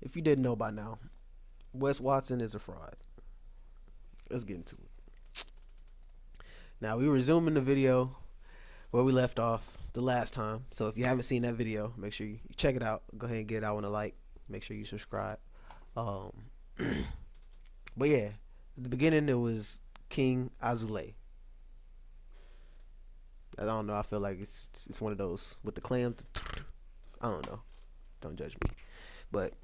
If you didn't know by now, Wes Watson is a fraud. Let's get into it. Now we resuming the video where we left off the last time. So if you haven't seen that video, make sure you check it out. Go ahead and get that one a like. Make sure you subscribe. Um, but yeah, at the beginning it was King Azule. I don't know. I feel like it's one of those with the clams. I don't know. Don't judge me. But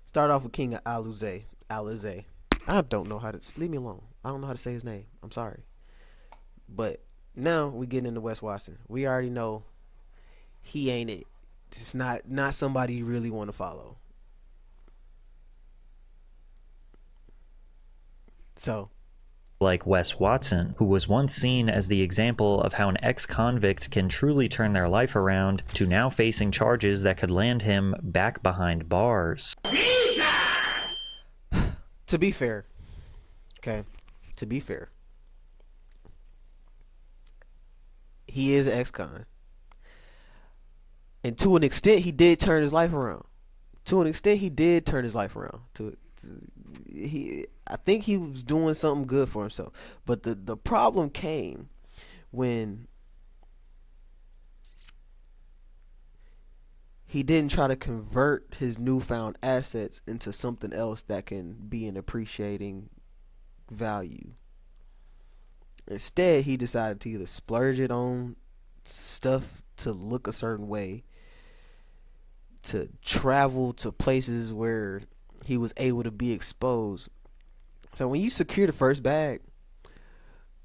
start off with King Alize. Alize. I don't know how to. Leave me alone. I don't know how to say his name. I'm sorry. But now we getting into Wes Watson. We already know he ain't it. It's not somebody you really want to follow. So, like Wes Watson, who was once seen as the example of how an ex-convict can truly turn their life around, to now facing charges that could land him back behind bars. to be fair, okay, to be fair, he is an ex-con. And to an extent, he did turn his life around. I think he was doing something good for himself. But the problem came when he didn't try to convert his newfound assets into something else that can be an appreciating value. Instead, he decided to either splurge it on stuff to look a certain way, to travel to places where he was able to be exposed. So when you secure the first bag,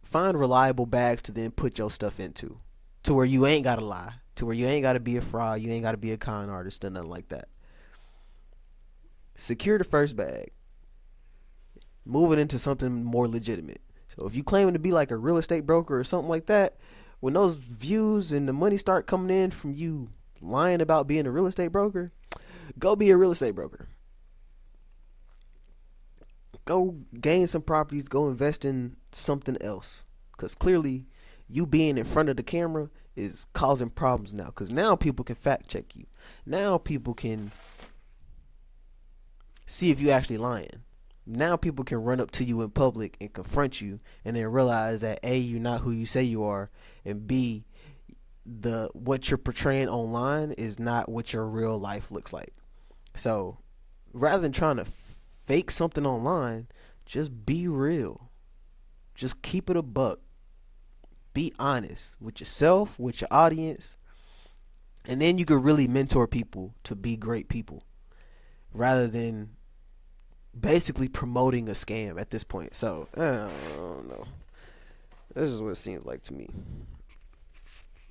find reliable bags to then put your stuff into, to where you ain't gotta lie, to where you ain't gotta be a fraud, you ain't gotta be a con artist or nothing like that. Secure the first bag, move it into something more legitimate. So if you claiming to be like a real estate broker or something like that, when those views and the money start coming in from you lying about being a real estate broker, go be a real estate broker. Go gain some properties, go invest in something else. Because clearly you being in front of the camera is causing problems now. Because now people can fact check you. Now people can see if you actually lying. Now people can run up to you in public and confront you and then realize that A, you're not who you say you are, and B, what you're portraying online is not what your real life looks like. So rather than trying to fake something online, just be real. Just keep it a buck. Be honest with yourself, with your audience, and then you can really mentor people to be great people rather than basically promoting a scam at this point. So I don't know. This is what it seems like to me.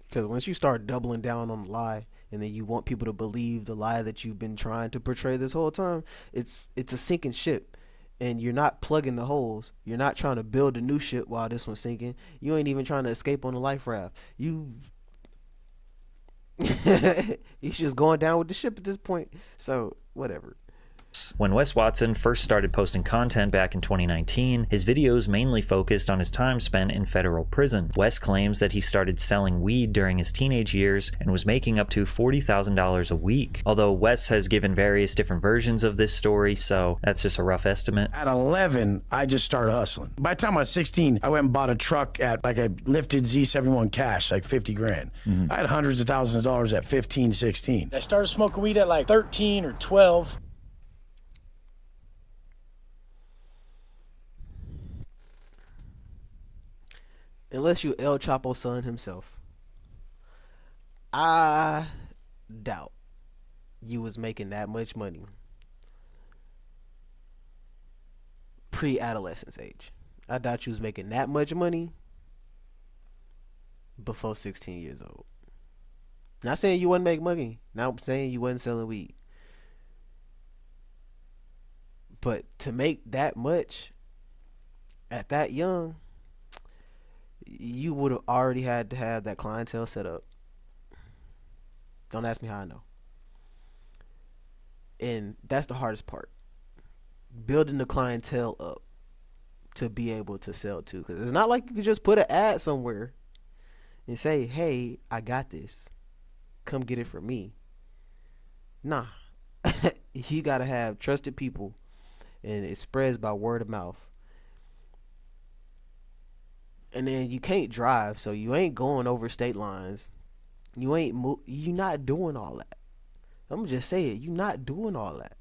Because once you start doubling down on the lie, and then you want people to believe the lie that you've been trying to portray this whole time, it's a sinking ship, and you're not plugging the holes. You're not trying to build a new ship while this one's sinking. You ain't even trying to escape on the life raft. You just going down with the ship at this point. So whatever. When Wes Watson first started posting content back in 2019, his videos mainly focused on his time spent in federal prison. Wes claims that he started selling weed during his teenage years and was making up to $40,000 a week. Although Wes has given various different versions of this story, so that's just a rough estimate. At 11, I just started hustling. By the time I was 16, I went and bought a truck at like a lifted Z71 cash, like 50 grand. I had hundreds of thousands of dollars at 15, 16. I started smoking weed at like 13 or 12. Unless you El Chapo's son himself, I doubt you was making that much money pre-adolescence age. I doubt you was making that much money before 16 years old. Not saying you wouldn't make money. Not saying you wasn't selling weed. But to make that much at that young, you would have already had to have that clientele set up. Don't ask me how I know. And that's the hardest part. Building the clientele up to be able to sell to. Because it's not like you can just put an ad somewhere and say, hey, I got this. Come get it from me. Nah. You gotta have trusted people, and it spreads by word of mouth. And then you can't drive, so you ain't going over state lines. You not doing all that. I'm gonna just say it. You not doing all that.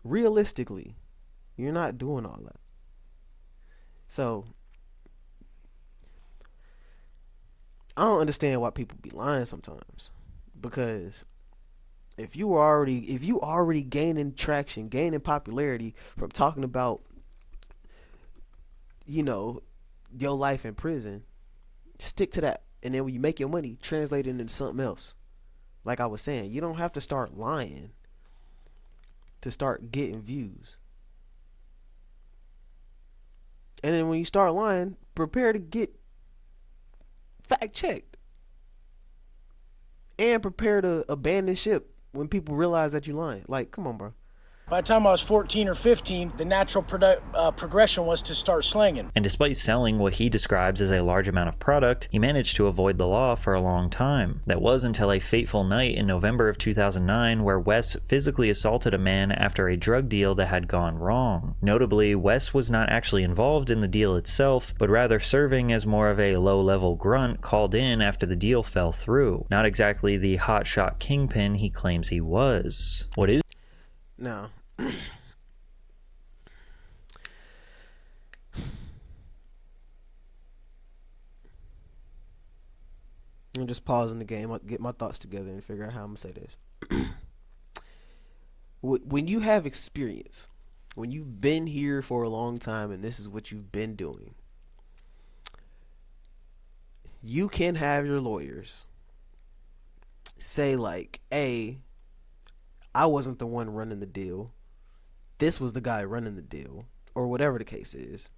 Realistically, you're not doing all that. So I don't understand why people be lying sometimes, because if you already gaining traction, gaining popularity from talking about, you know, your life in prison, stick to that. And then when you make your money, translate it into something else. Like I was saying, you don't have to start lying to start getting views. And then when you start lying, prepare to get fact checked. And prepare to abandon ship when people realize that you're lying. Like, come on, bro. By the time I was 14 or 15, the natural progression was to start slanging. And despite selling what he describes as a large amount of product, he managed to avoid the law for a long time. That was until a fateful night in November of 2009 where Wes physically assaulted a man after a drug deal that had gone wrong. Notably, Wes was not actually involved in the deal itself, but rather serving as more of a low-level grunt called in after the deal fell through. Not exactly the hotshot kingpin he claims he was. What is Now, I'm just pausing the game, get my thoughts together and figure out how I'm gonna say this. When you have experience, when you've been here for a long time and this is what you've been doing, you can have your lawyers say like, hey, I wasn't the one running the deal. This was the guy running the deal, or whatever the case is.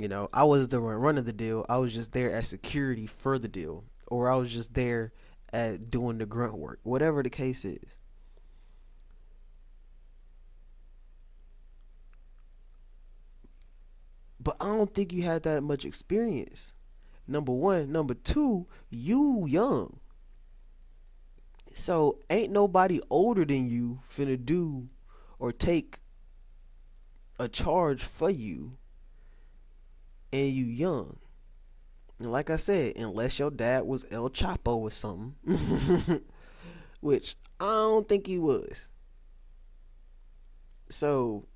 You know, I wasn't the one running the deal. I was just there as security for the deal, or I was just there at doing the grunt work, whatever the case is. But I don't think you had that much experience. Number one. Number two, you young. So ain't nobody older than you finna do or take a charge for you, and you young. And like I said, unless your dad was El Chapo or something, which I don't think he was. So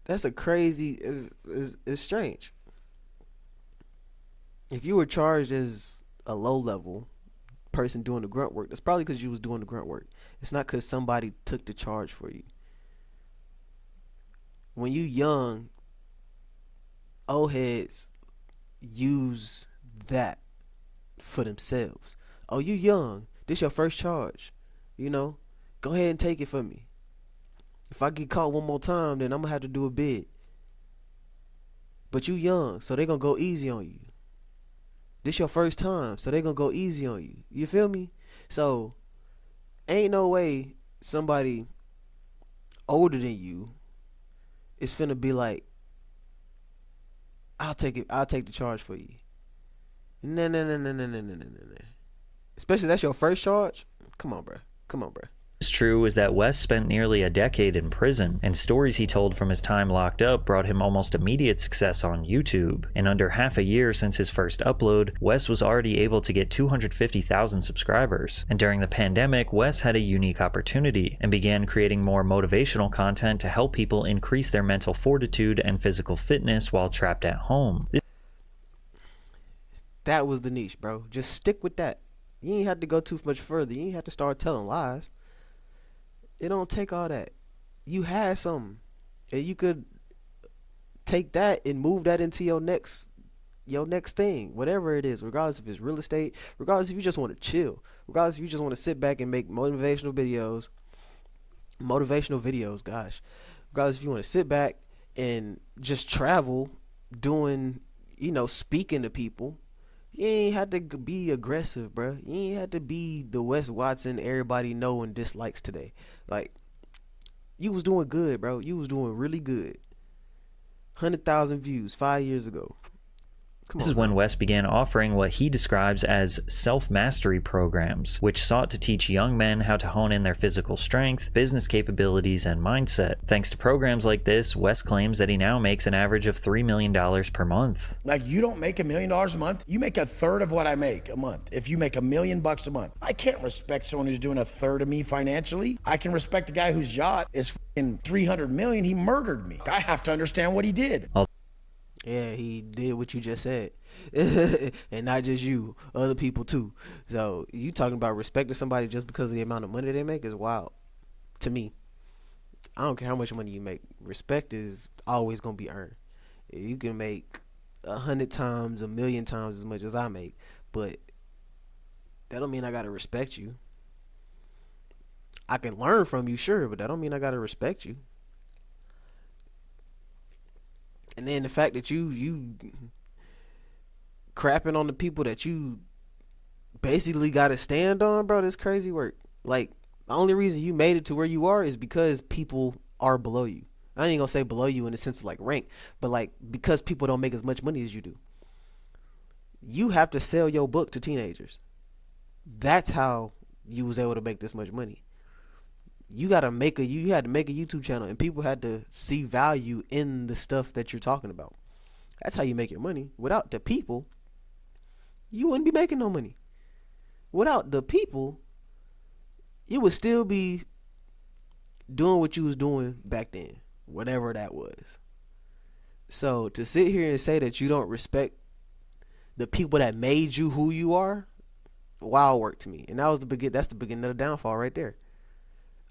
that's a crazy, it's strange. If you were charged as a low level person doing the grunt work, that's probably because you was doing the grunt work. It's not because somebody took the charge for you. When you young, old heads use that for themselves. Oh, you young, this your first charge, you know, go ahead and take it for me. If I get caught one more time, then I'm gonna have to do a bid. But you young, so they gonna go easy on you. This your first time, so they gonna go easy on you. You feel me? So ain't no way somebody older than you is finna be like, I'll take the charge for you. No. Especially that's your first charge. Come on, bro. What's true is that Wes spent nearly a decade in prison, and stories he told from his time locked up brought him almost immediate success on YouTube. In under half a year since his first upload, Wes was already able to get 250,000 subscribers. And during the pandemic, Wes had a unique opportunity and began creating more motivational content to help people increase their mental fortitude and physical fitness while trapped at home. That was the niche, bro. Just stick with that. You ain't have to go too much further. You ain't have to start telling lies. It don't take all that. You had something, and you could take that and move that into your next thing, whatever it is, regardless if it's real estate, regardless if you just want to chill, regardless if you just want to sit back and make motivational videos, gosh, regardless if you want to sit back and just travel doing, speaking to people. You ain't had to be aggressive, bro. You ain't had to be the Wes Watson everybody know and dislikes today. Like, you was doing good, bro. You was doing really good. 100,000 views 5 years ago. This is when Wes began offering what he describes as self-mastery programs, which sought to teach young men how to hone in their physical strength, business capabilities, and mindset. Thanks to programs like this, Wes claims that he now makes an average of $3 million per month. Like, you don't make $1 million a month, you make a third of what I make a month. If you make $1 million a month, I can't respect someone who's doing a third of me financially. I can respect the guy whose yacht is in 300 million. He murdered me. I have to understand what he did. Yeah, he did what you just said. And not just you, other people too. So you talking about respecting somebody just because of the amount of money they make is wild to me. I don't care how much money you make. Respect is always gonna be earned. You can make 100 times, 1,000,000 times as much as I make, but that don't mean I gotta respect you. I can learn from you, sure, but that don't mean I gotta respect you. And then the fact that you crapping on the people that you basically got to stand on, bro, that's crazy work. Like, the only reason you made it to where you are is because people are below you. I ain't gonna say below you in the sense of like rank, but like because people don't make as much money as you do. You have to sell your book to teenagers. That's how you was able to make this much money. You had to make a YouTube channel, and people had to see value in the stuff that you're talking about. That's how you make your money. Without the people, you wouldn't be making no money. Without the people, you would still be doing what you was doing back then, whatever that was. So to sit here and say that you don't respect the people that made you who you are, wild work to me. And that's the beginning of the downfall right there.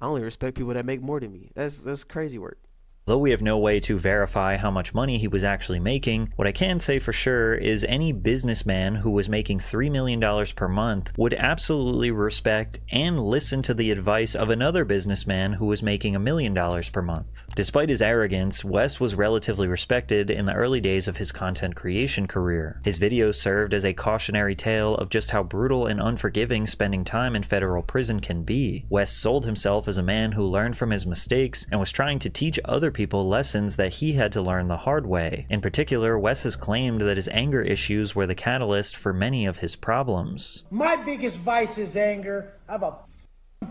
I only respect people that make more than me. That's crazy work. Though we have no way to verify how much money he was actually making, what I can say for sure is any businessman who was making $3 million per month would absolutely respect and listen to the advice of another businessman who was making $1 million per month. Despite his arrogance, Wes was relatively respected in the early days of his content creation career. His videos served as a cautionary tale of just how brutal and unforgiving spending time in federal prison can be. Wes sold himself as a man who learned from his mistakes and was trying to teach other people lessons that he had to learn the hard way. In particular, Wes has claimed that his anger issues were the catalyst for many of his problems. My biggest vice is anger. I have a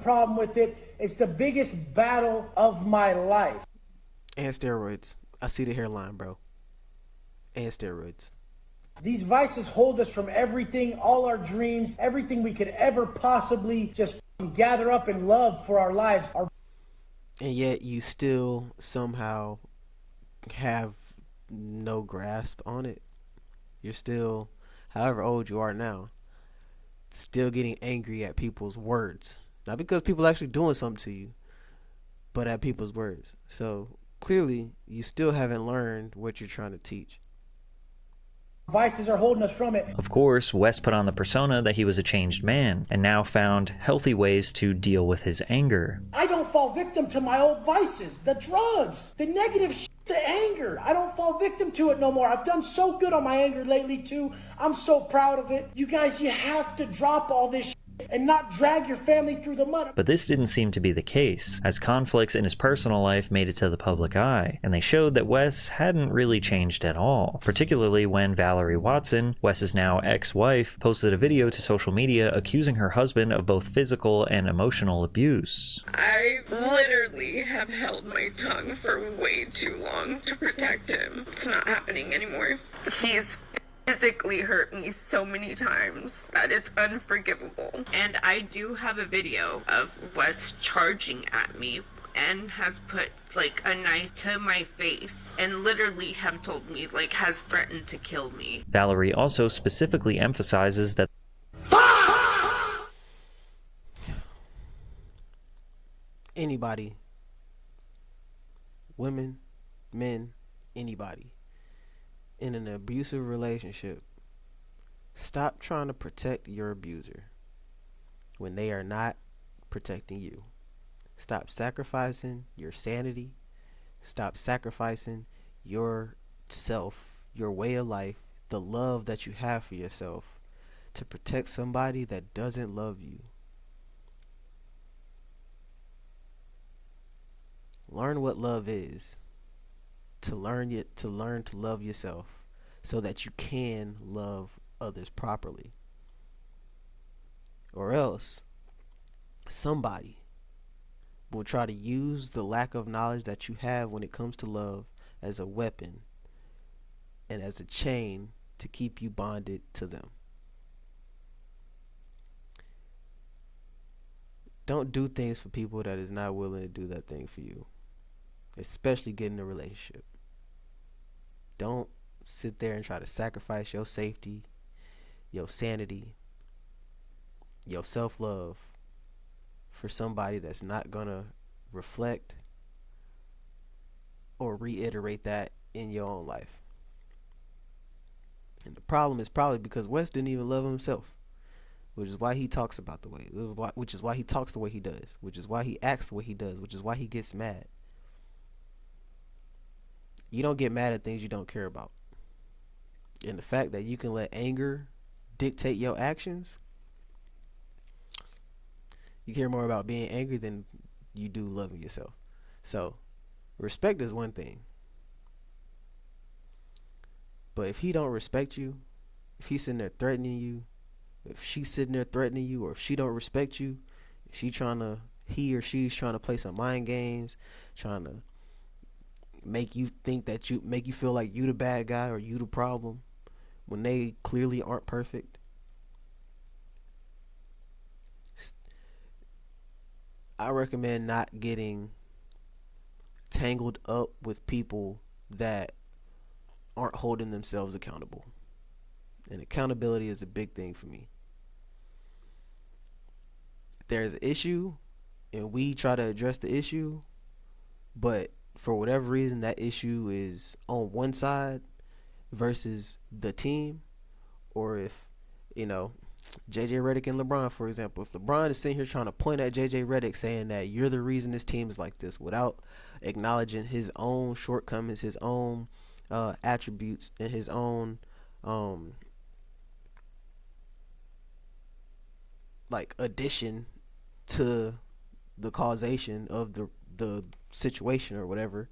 problem with it. It's the biggest battle of my life. And steroids. I see the hairline, bro. And steroids. These vices hold us from everything, all our dreams, everything we could ever possibly just gather up and love for our lives. And yet you still somehow have no grasp on it. You're still, however old you are now, still getting angry at people's words. Not because people are actually doing something to you, but at people's words. So clearly you still haven't learned what you're trying to teach. Vices are holding us from it. Of course, Wes put on the persona that he was a changed man, and now found healthy ways to deal with his anger. I don't fall victim to my old vices, the drugs, the negative shit, the anger. I don't fall victim to it no more. I've done so good on my anger lately too. I'm so proud of it. You guys, you have to drop all this shit and not drag your family through the mud. But this didn't seem to be the case, as conflicts in his personal life made it to the public eye, and they showed that Wes hadn't really changed at all, particularly when Valerie Watson, Wes's now ex-wife, posted a video to social media accusing her husband of both physical and emotional abuse. I literally have held my tongue for way too long to protect him. It's not happening anymore. He's physically hurt me so many times that it's unforgivable. And I do have a video of Wes charging at me and has put like a knife to my face and literally have told me, like, has threatened to kill me. Valerie also specifically emphasizes that Anybody, women, men, anybody in an abusive relationship, stop trying to protect your abuser when they are not protecting you. Stop sacrificing your sanity. Stop sacrificing yourself, your way of life, the love that you have for yourself to protect somebody that doesn't love you. Learn what love is. To learn to love yourself so that you can love others properly. Or else somebody will try to use the lack of knowledge that you have when it comes to love as a weapon and as a chain to keep you bonded to them. Don't do things for people that is not willing to do that thing for you, especially get in a relationship. Don't sit there and try to sacrifice your safety, your sanity, your self-love for somebody that's not gonna reflect or reiterate that in your own life. And the problem is probably because Wes didn't even love himself, which is why he talks about the way, which is why he talks the way he does, which is why he acts the way he does, which is why he gets mad. You don't get mad at things you don't care about. And the fact that you can let anger dictate your actions, you care more about being angry than you do loving yourself. So, respect is one thing. But if he don't respect you, if he's sitting there threatening you, if she's sitting there threatening you, or if she don't respect you, if he or she's trying to play some mind games, trying to make you feel like you the bad guy or you the problem when they clearly aren't perfect, I recommend not getting tangled up with people that aren't holding themselves accountable. And accountability is a big thing for me. If there's an issue and we try to address the issue, but for whatever reason that issue is on one side versus the team, or if, JJ Redick and LeBron, for example, if LeBron is sitting here trying to point at JJ Redick saying that you're the reason this team is like this without acknowledging his own shortcomings, his own attributes, and his own addition to the causation of the situation or whatever,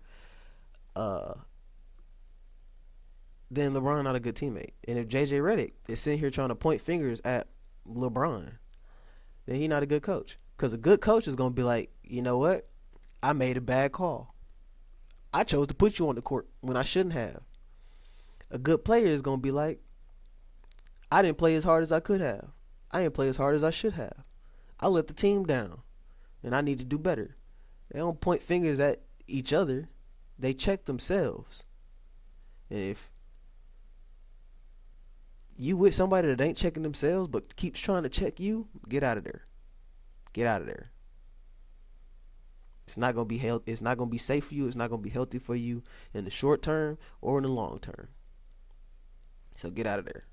then LeBron not a good teammate. And if JJ Redick is sitting here trying to point fingers at LeBron, then he not a good coach. Because a good coach is going to be like, you know what? I made a bad call. I chose to put you on the court when I shouldn't have. A good player is going to be like, I didn't play as hard as I could have. I didn't play as hard as I should have. I let the team down, and I need to do better. They don't point fingers at each other. They check themselves. And if you with somebody that ain't checking themselves but keeps trying to check you, get out of there. Get out of there. It's not gonna be it's not gonna be safe for you. It's not gonna be healthy for you in the short term or in the long term. So get out of there.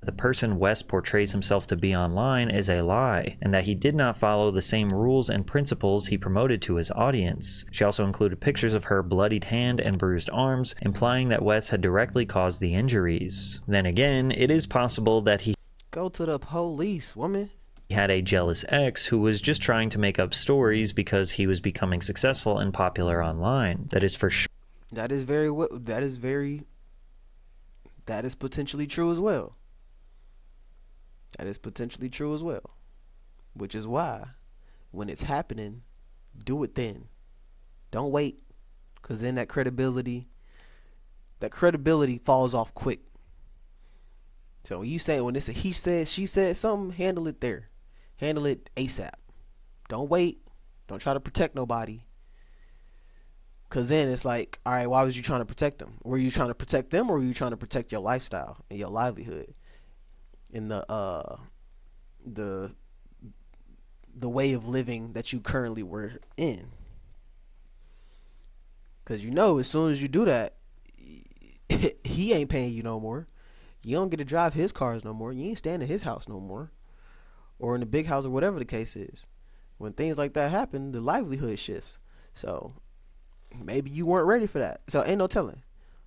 The person Wes portrays himself to be online is a lie, and that he did not follow the same rules and principles he promoted to his audience. She also included pictures of her bloodied hand and bruised arms, implying that Wes had directly caused the injuries. Then again, it is possible that he go to the police, woman. He had a jealous ex who was just trying to make up stories because he was becoming successful and popular online. That is for sure. That is potentially true as well. That is potentially true as well. Which is why, when it's happening, do it then. Don't wait. Because then that credibility falls off quick. So when it's a he said, she said something, handle it there. Handle it ASAP. Don't wait. Don't try to protect nobody. Because then it's like, all right, why was you trying to protect them? Were you trying to protect them, or were you trying to protect your lifestyle and your livelihood? In the way of living that you currently were in. Because as soon as you do that, he ain't paying you no more. You don't get to drive his cars no more. You ain't staying in his house no more, or in the big house, or whatever the case is. When things like that happen, the livelihood shifts. So maybe you weren't ready for that. So ain't no telling.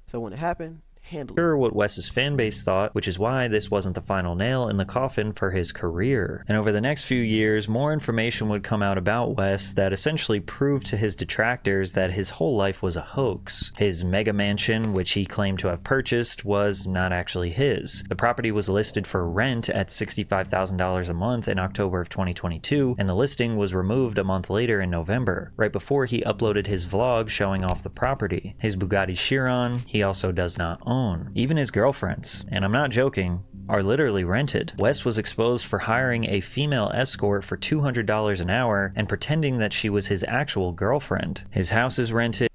So when it happened, handle it. Sure what Wes's fanbase thought, which is why this wasn't the final nail in the coffin for his career. And over the next few years, more information would come out about Wes that essentially proved to his detractors that his whole life was a hoax. His mega mansion, which he claimed to have purchased, was not actually his. The property was listed for rent at $65,000 a month in October of 2022, and the listing was removed a month later in November, right before he uploaded his vlog showing off the property. His Bugatti Chiron, he also does not own. Even his girlfriends, and I'm not joking, are literally rented. Wes was exposed for hiring a female escort for $200 an hour and pretending that she was his actual girlfriend. His house is rented.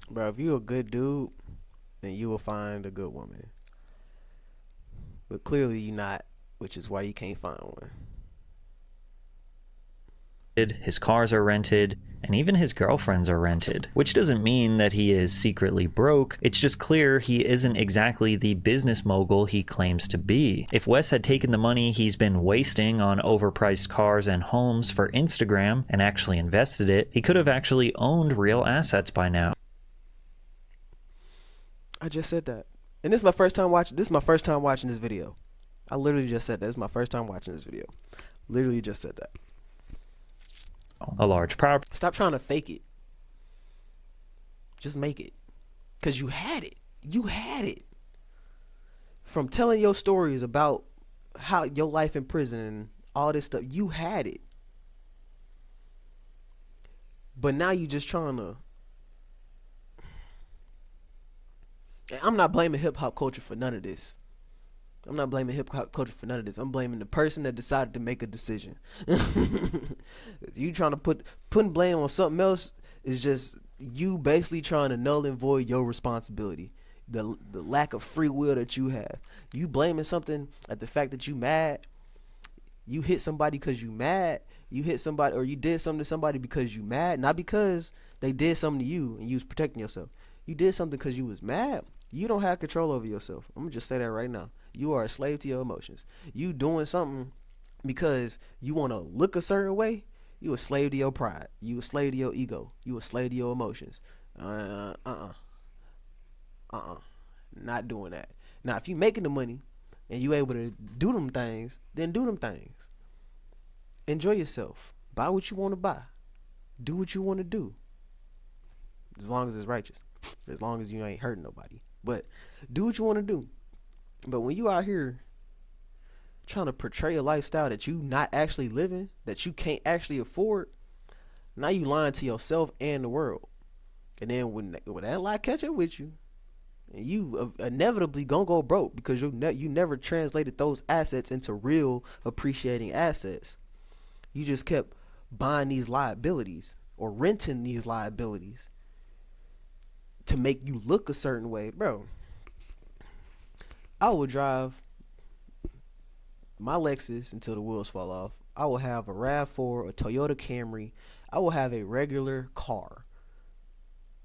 Bro, if you a good dude, then you will find a good woman. But clearly you're not, which is why you can't find one. His cars are rented, and even his girlfriends are rented. Which doesn't mean that he is secretly broke, it's just clear he isn't exactly the business mogul he claims to be. If Wes had taken the money he's been wasting on overpriced cars and homes for Instagram and actually invested it, he could have actually owned real assets by now. I just said that. And this is my first time watching this video. I literally just said that. This is my first time watching this video. Literally just said that. A large property. Stop trying to fake it. Just make it. Because you had it. You had it. From telling your stories about how your life in prison and all this stuff, you had it. But now you just trying to. And I'm not blaming hip hop culture for none of this. I'm not blaming hip hop culture for none of this. I'm blaming the person that decided to make a decision. You trying to putting blame on something else is just you basically trying to null and void your responsibility. The lack of free will that you have. You blaming something at the fact that you mad. You hit somebody because you mad. You hit somebody or you did something to somebody because you mad, not because they did something to you and you was protecting yourself. You did something because you was mad. You don't have control over yourself. I'm gonna just say that right now. You are a slave to your emotions. You doing something because you want to look a certain way. You a slave to your pride. You a slave to your ego. You a slave to your emotions. Not doing that. Now, if you making the money and you able to do them things, then do them things. Enjoy yourself. Buy what you want to buy. Do what you want to do. As long as it's righteous. As long as you ain't hurting nobody. But do what you want to do. But when you out here trying to portray a lifestyle that you not actually living, that you can't actually afford, now you lying to yourself and the world. And then when that lie catch up with you, and you inevitably gonna go broke because you never translated those assets into real appreciating assets. You just kept buying these liabilities or renting these liabilities to make you look a certain way, bro. I will drive my Lexus until the wheels fall off. I will have a RAV4, a Toyota Camry. I will have a regular car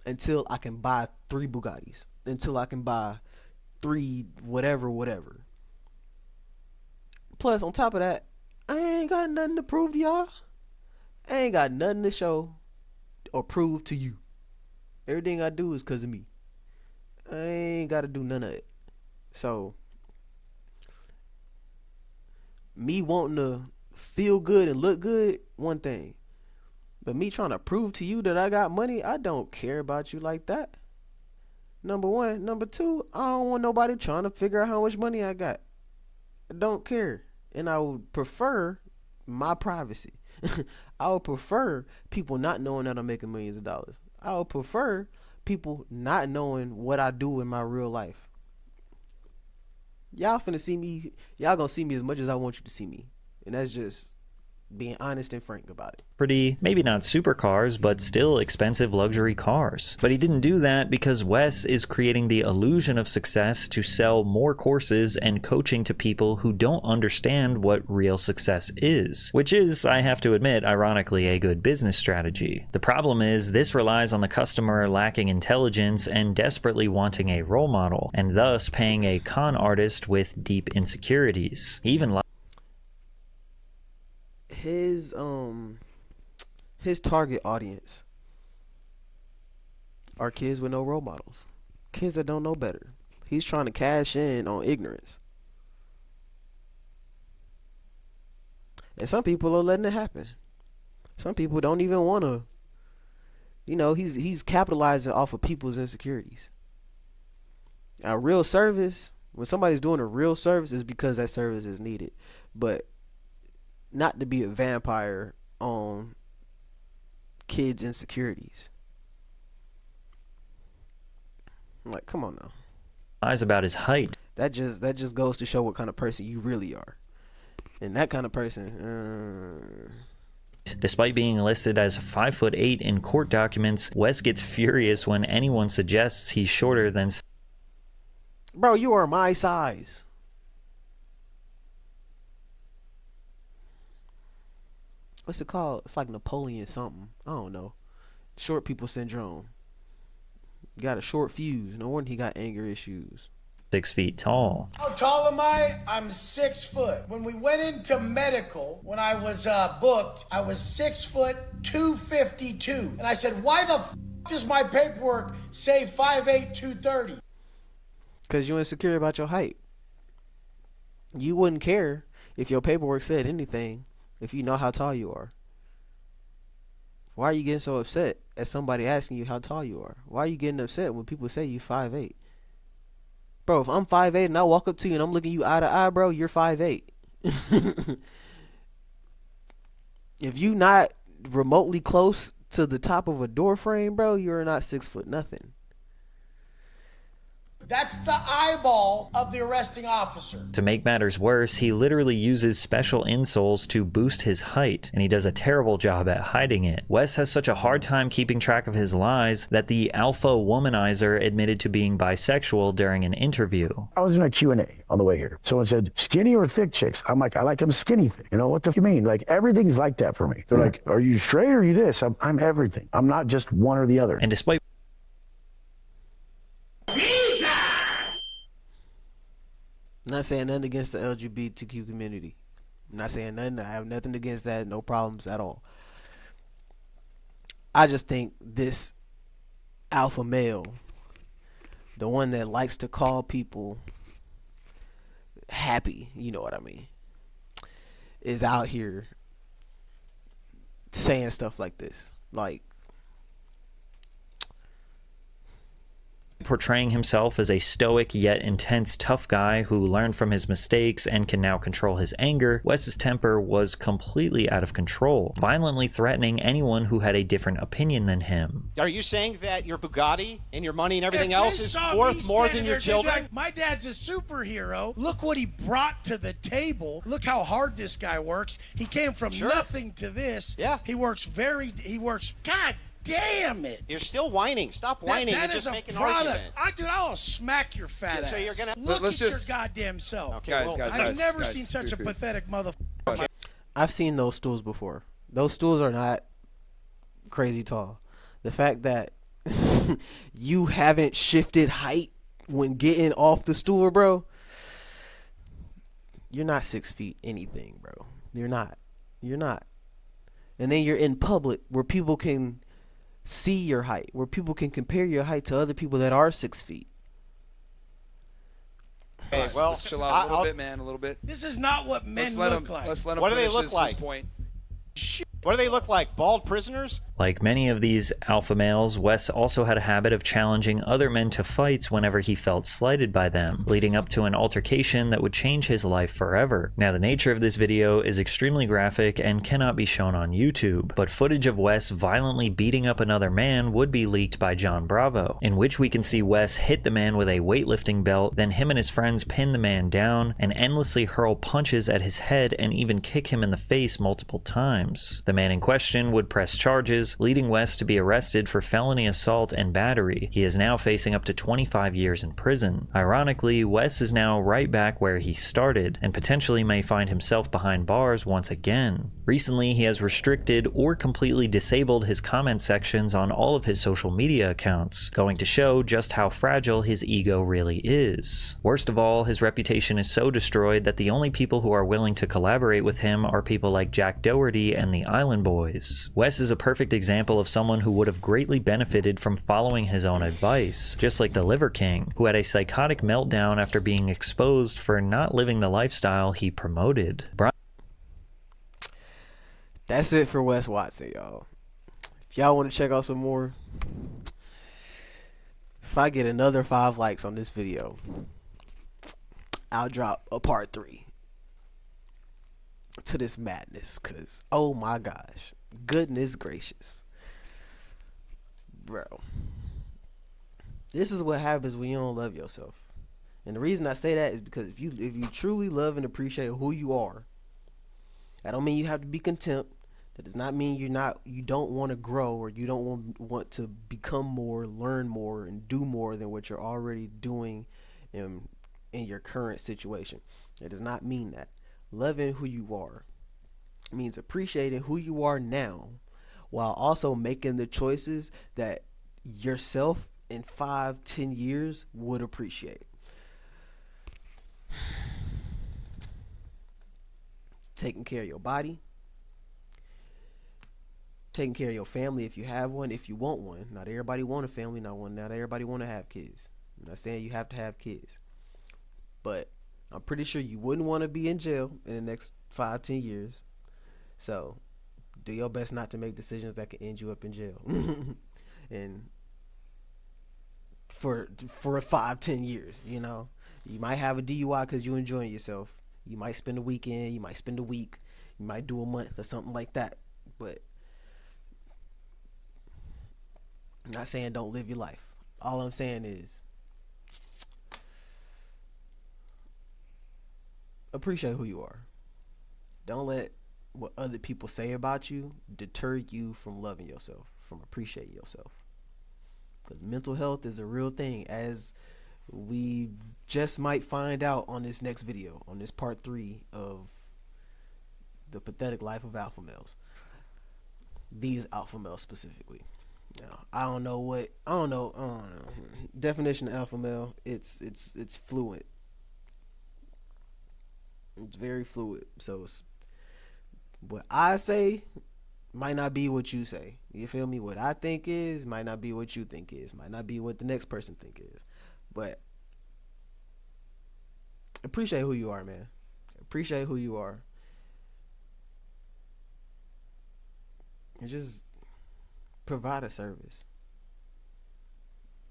until I can buy 3 Bugattis. Until I can buy 3 whatever. Plus, on top of that, I ain't got nothing to prove to y'all. I ain't got nothing to show or prove to you. Everything I do is because of me. I ain't got to do none of it. So, me wanting to feel good and look good, one thing. But me trying to prove to you that I got money, I don't care about you like that. Number one. Number two, I don't want nobody trying to figure out how much money I got. I don't care. And I would prefer my privacy. I would prefer people not knowing that I'm making millions of dollars. I would prefer people not knowing what I do in my real life. Y'all finna see me. Y'all gonna see me as much as I want you to see me. And that's just being honest and frank about it. Pretty, maybe not supercars, but still expensive luxury cars. But he didn't do that because Wes is creating the illusion of success to sell more courses and coaching to people who don't understand what real success is. Which is, I have to admit, ironically, a good business strategy. The problem is, this relies on the customer lacking intelligence and desperately wanting a role model, and thus paying a con artist with deep insecurities. Even His target audience are kids with no role models, kids that don't know better. He's trying to cash in on ignorance. And some people are letting it happen. Some people don't even want to. You know, he's capitalizing off of people's insecurities. A real service, when somebody's doing a real service, is because that service is needed. But not to be a vampire on kids' insecurities. Like, come on now. Lies about his height. That just goes to show what kind of person you really are. And that kind of person, Despite being listed as 5'8" in court documents, Wes gets furious when anyone suggests he's shorter than. bro, you are my size. What's it called? It's like Napoleon something. I don't know. Short people syndrome. Got a short fuse. No wonder he got anger issues. 6 feet tall. How tall am I? I'm 6 foot. When we went into medical, when I was booked, I was 6 foot 252. And I said, why the f does my paperwork say 5'8", 230? Because you're insecure about your height. You wouldn't care if your paperwork said anything if you know how tall you are. Why are you getting so upset at somebody asking you how tall you are? Why are you getting upset when people say you 5'8"? Bro, if I'm 5'8" and I walk up to you and I'm looking you eye to eye, bro, you're 5'8". If you not remotely close to the top of a door frame, bro, you're not 6 foot nothing. That's the eyeball of the arresting officer. To make matters worse, he literally uses special insoles to boost his height, and he does a terrible job at hiding it. Wes has such a hard time keeping track of his lies that the alpha womanizer admitted to being bisexual during an interview. I was in a Q&A on the way here. Someone said, skinny or thick chicks? I'm like, I like them skinny thick. You know, what the f you mean? Like, everything's like that for me. They're like, are you straight or are you this? I'm everything. I'm not just one or the other. And despite I'm not saying nothing against the LGBTQ community. I'm not saying nothing. I have nothing against that. No problems at all. I just think this alpha male, the one that likes to call people happy, you know what I mean, is out here saying stuff like this. Like, portraying himself as a stoic yet intense tough guy who learned from his mistakes and can now control his anger, Wes's temper was completely out of control, violently threatening anyone who had a different opinion than him. Are you saying that your Bugatti and your money and everything else is worth more than your children? Like, my dad's a superhero. Look what he brought to the table. Look how hard this guy works. He came from nothing to this. Yeah. He works, God damn it. You're still whining. Stop whining and just make an argument. I'll smack your fat ass. So you're gonna look at your goddamn self. Okay, I've never seen such a pathetic motherfucker. I've seen those stools before. Those stools are not crazy tall. The fact that you haven't shifted height when getting off the stool, bro, you're not 6 feet anything, bro. You're not. And then you're in public where people can see your height, where people can compare your height to other people that are 6 feet. Okay, well, let's chill out a little bit, man. A little bit. This is not what men look like. Let's let him What do they finish look his like? point. what do they look like? Bald prisoners? Like many of these alpha males, Wes also had a habit of challenging other men to fights whenever he felt slighted by them, leading up to an altercation that would change his life forever. Now, the nature of this video is extremely graphic and cannot be shown on YouTube, but footage of Wes violently beating up another man would be leaked by John Bravo, in which we can see Wes hit the man with a weightlifting belt, then him and his friends pin the man down and endlessly hurl punches at his head and even kick him in the face multiple times. The man in question would press charges, charges, leading West to be arrested for felony assault and battery. He is now facing up to 25 years in prison. Ironically, West is now right back where he started, and potentially may find himself behind bars once again. Recently, he has restricted or completely disabled his comment sections on all of his social media accounts, going to show just how fragile his ego really is. Worst of all, his reputation is so destroyed that the only people who are willing to collaborate with him are people like Jack Doherty and the Island Boys. Wes is a perfect example of someone who would have greatly benefited from following his own advice, just like the Liver King, who had a psychotic meltdown after being exposed for not living the lifestyle he promoted. That's it for Wes Watson, y'all. If y'all want to check out some more, if I get another 5 likes on this video, I'll drop a part 3 to this madness, because oh my gosh, goodness gracious, bro, this is what happens when you don't love yourself. And the reason I say that is because if you truly love and appreciate who you are, that don't mean you have to be content. That does not mean you don't want to grow, or you don't want to become more, learn more, and do more than what you're already doing in your current situation. It does not mean that. Loving who you are means appreciating who you are now, while also making the choices that yourself in 5-10 years would appreciate. Taking care of your body, taking care of your family if you have one, if you want one. Not everybody want a family, not everybody want to have kids. I'm not saying you have to have kids, but I'm pretty sure you wouldn't want to be in jail in the next 5-10 years. So do your best not to make decisions that can end you up in jail. And for 5-10 years, you know, you might have a DUI because you're enjoying yourself. You might spend a weekend, you might spend a week, you might do a month or something like that. But I'm not saying don't live your life. All I'm saying is appreciate who you are. Don't let what other people say about you deter you from loving yourself, from appreciating yourself. Because mental health is a real thing, as we just might find out on this next video, on this part 3 of the pathetic life of alpha males. These alpha males specifically. Now, I don't know. Definition of alpha male, it's fluid. It's very fluid. So what I say might not be what you say. You feel me? What I think is might not be what you think is. Might not be what the next person think is. But appreciate who you are, man. Appreciate who you are. And just provide a service.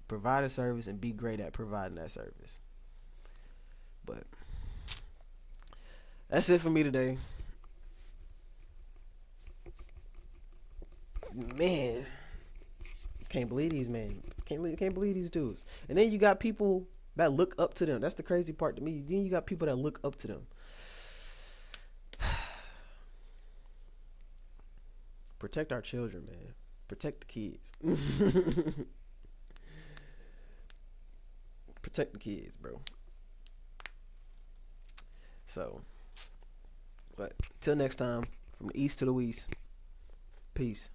Provide a service and be great at providing that service. But that's it for me today. Man, can't believe these men. Can't believe these dudes. And then you got people that look up to them. That's the crazy part to me. Then you got people that look up to them. Protect our children, man. Protect the kids. Protect the kids, bro. So, but till next time, from the east to the west, peace.